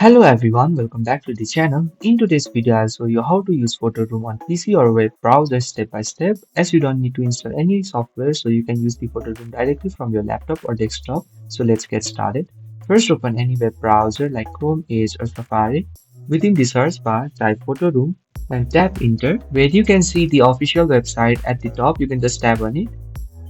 Hello everyone, welcome back to the channel. In today's video, I'll show you how to use PhotoRoom on PC or web browser step by step, as you don't need to install any software, so you can use the PhotoRoom directly from your laptop or desktop. So let's get started. First, open any web browser like Chrome, Edge or Safari. Within the search bar, type PhotoRoom and tap Enter, where you can see the official website at the top. You can just tap on it.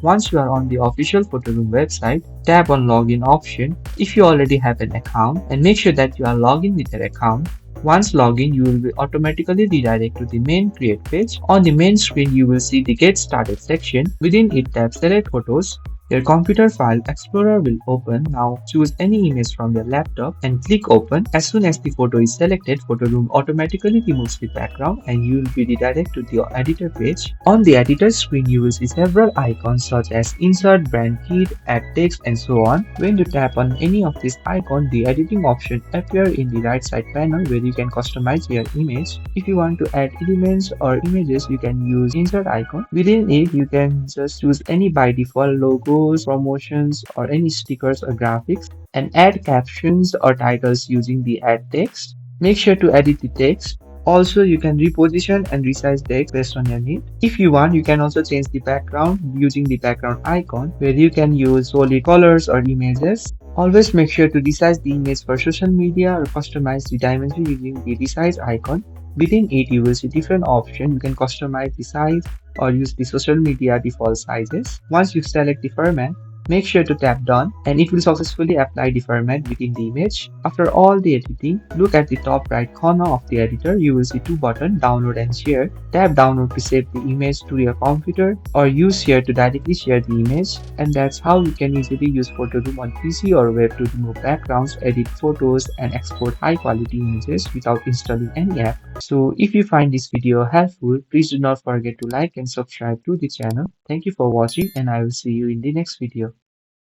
Once you are on the official PhotoRoom website, tap on Login option if you already have an account and make sure that you are logged in with your account. Once logged in, you will be automatically redirected to the main Create page. On the main screen, you will see the Get Started section. Within it, tap Select Photos. Your computer file explorer will open. Now choose any image from your laptop and click open. As soon as the photo is selected, PhotoRoom automatically removes the background and you will be redirected to the editor page. On the editor screen, you will see several icons such as insert, brand kit, add text and so on. When you tap on any of these icons, the editing option appears in the right side panel where you can customize your image. If you want to add elements or images, you can use insert icon. Within it, you can just choose any by default logo, promotions or any stickers or graphics and add captions or titles using the add text. Make sure to edit the text. Also, you can reposition and resize text based on your need. If you want, you can also change the background using the background icon where you can use solid colors or images. Always make sure to resize the image for social media or customize the dimension using the resize icon. Within it, you will see different options. You can customize the size or use the social media default sizes. Once you select the format, make sure to tap done and it will successfully apply the format within the image. After all the editing, look at the top right corner of the editor. You will see two buttons, download and share. Tap download to save the image to your computer or use share to directly share the image. And that's how you can easily use PhotoRoom on PC or web to remove backgrounds, edit photos and export high quality images without installing any app. So if you find this video helpful, please do not forget to like and subscribe to the channel. Thank you for watching and I will see you in the next video.